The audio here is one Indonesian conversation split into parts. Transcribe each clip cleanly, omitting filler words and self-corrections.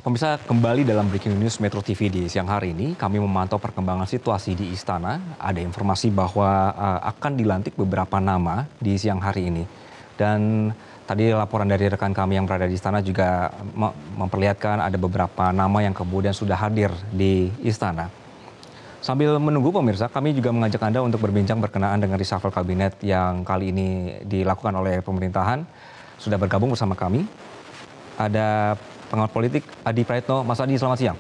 Pemirsa, kembali dalam Breaking News Metro TV di siang hari ini, kami memantau perkembangan situasi di Istana. Ada informasi bahwa akan dilantik beberapa nama di siang hari ini. Dan tadi laporan dari rekan kami yang berada di Istana juga memperlihatkan ada beberapa nama yang kemudian sudah hadir di Istana. Sambil menunggu pemirsa, kami juga mengajak Anda untuk berbincang berkenaan dengan reshuffle kabinet yang kali ini dilakukan oleh pemerintahan. Sudah bergabung bersama kami. Ada pengamat politik Adi Praetno. Mas Adi, selamat siang.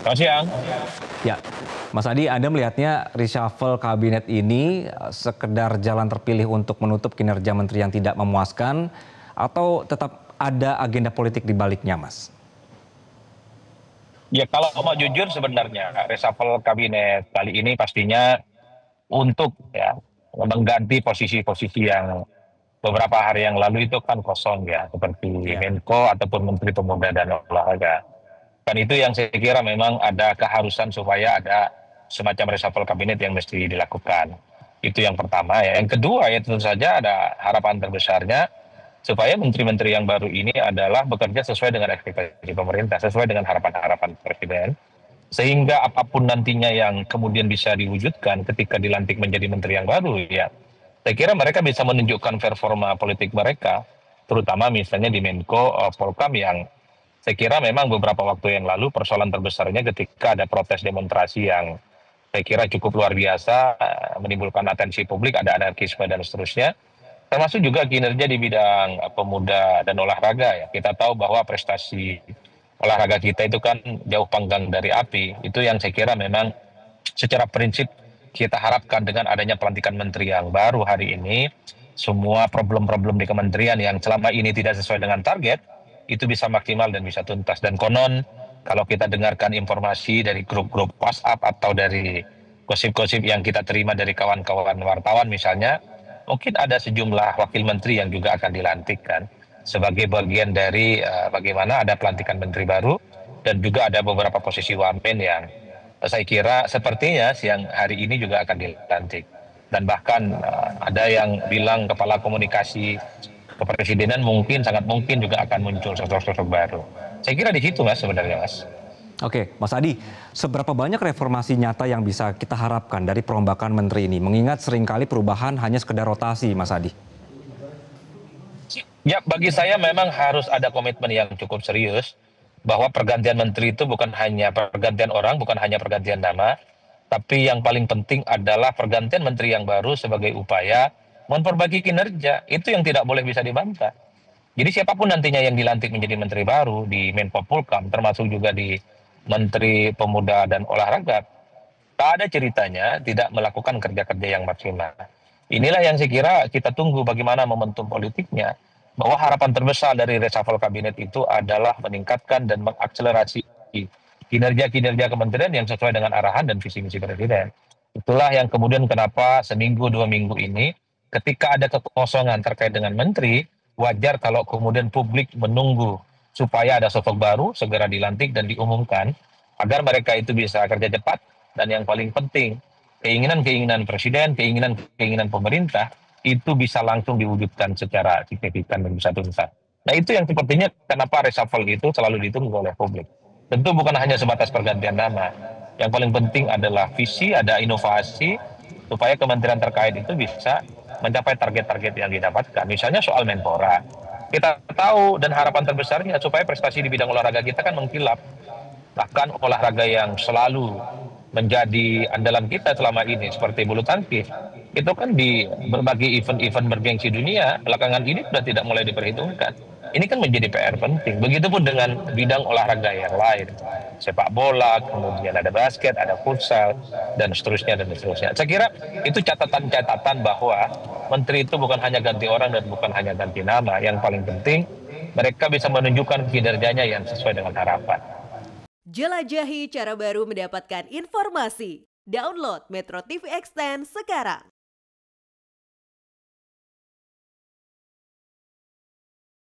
Selamat siang. Ya, Mas Adi, Anda melihatnya reshuffle kabinet ini sekedar jalan terpilih untuk menutup kinerja menteri yang tidak memuaskan atau tetap ada agenda politik di baliknya, Mas? Ya kalau mau jujur sebenarnya reshuffle kabinet kali ini pastinya untuk mengganti posisi-posisi yang beberapa hari yang lalu itu kan kosong ya, seperti Ya. Menko ataupun Menteri Pemuda dan Olahraga. Kan itu yang saya kira memang ada keharusan supaya ada semacam reshuffle kabinet yang mesti dilakukan. Itu yang pertama ya. Yang kedua ya tentu saja ada harapan terbesarnya supaya menteri-menteri yang baru ini adalah bekerja sesuai dengan ekspektasi pemerintah, sesuai dengan harapan-harapan presiden. Sehingga apapun nantinya yang kemudian bisa diwujudkan ketika dilantik menjadi menteri yang baru ya, saya kira mereka bisa menunjukkan performa politik mereka, terutama misalnya di Menko Polhukam yang saya kira memang beberapa waktu yang lalu persoalan terbesarnya ketika ada protes demonstrasi yang saya kira cukup luar biasa, menimbulkan atensi publik, ada anarkisme dan seterusnya. Termasuk juga kinerja di bidang pemuda dan olahraga ya. Kita tahu bahwa prestasi olahraga kita itu kan jauh panggang dari api. Itu yang saya kira memang secara prinsip kita harapkan dengan adanya pelantikan menteri yang baru hari ini, semua problem-problem di kementerian yang selama ini tidak sesuai dengan target, itu bisa maksimal dan bisa tuntas. Dan konon kalau kita dengarkan informasi dari grup-grup WhatsApp atau dari gosip-gosip yang kita terima dari kawan-kawan wartawan misalnya, mungkin ada sejumlah wakil menteri yang juga akan dilantikkan sebagai bagian dari bagaimana ada pelantikan menteri baru, dan juga ada beberapa posisi wamen yang saya kira sepertinya siang hari ini juga akan dilantik. Dan bahkan ada yang bilang kepala komunikasi kepresidenan mungkin sangat mungkin juga akan muncul sosok-sosok baru. Saya kira di situ Mas sebenarnya Mas. Oke, Mas Adi, seberapa banyak reformasi nyata yang bisa kita harapkan dari perombakan menteri ini? Mengingat seringkali perubahan hanya sekedar rotasi, Mas Adi. Ya, bagi saya memang harus ada komitmen yang cukup serius bahwa pergantian menteri itu bukan hanya pergantian orang, bukan hanya pergantian nama, tapi yang paling penting adalah pergantian menteri yang baru sebagai upaya memperbaiki kinerja. Itu yang tidak boleh bisa dibantah. Jadi siapapun nantinya yang dilantik menjadi menteri baru di Menko Polhukam, termasuk juga di Menteri Pemuda dan Olahraga, tak ada ceritanya tidak melakukan kerja-kerja yang maksimal. Inilah yang saya kira kita tunggu bagaimana momentum politiknya, bahwa harapan terbesar dari reshuffle kabinet itu adalah meningkatkan dan mengakselerasi kinerja-kinerja kementerian yang sesuai dengan arahan dan visi misi presiden. Itulah yang kemudian kenapa seminggu 2 minggu ini ketika ada kekosongan terkait dengan menteri, wajar kalau kemudian publik menunggu supaya ada sosok baru segera dilantik dan diumumkan agar mereka itu bisa kerja cepat. Dan yang paling penting, keinginan-keinginan presiden, keinginan-keinginan pemerintah itu bisa langsung diwujudkan secara signifikan dan bisa tuntas. Nah itu yang sepertinya kenapa reshuffle itu selalu ditunggu oleh publik. Tentu bukan hanya sebatas pergantian nama. Yang paling penting adalah visi, ada inovasi, supaya kementerian terkait itu bisa mencapai target-target yang didapatkan. Misalnya soal Menpora. Kita tahu dan harapan terbesarnya supaya prestasi di bidang olahraga kita kan mengkilap. Bahkan olahraga yang selalu menjadi andalan kita selama ini seperti bulu tangkis, itu kan di berbagai event-event bergengsi dunia belakangan ini sudah tidak mulai diperhitungkan. Ini kan menjadi PR penting. Begitupun dengan bidang olahraga yang lain, sepak bola, kemudian ada basket, ada futsal, dan seterusnya dan seterusnya. Saya kira itu catatan-catatan bahwa menteri itu bukan hanya ganti orang dan bukan hanya ganti nama. Yang paling penting mereka bisa menunjukkan kinerjanya yang sesuai dengan harapan. Jelajahi cara baru mendapatkan informasi. Download Metro TV Extend sekarang.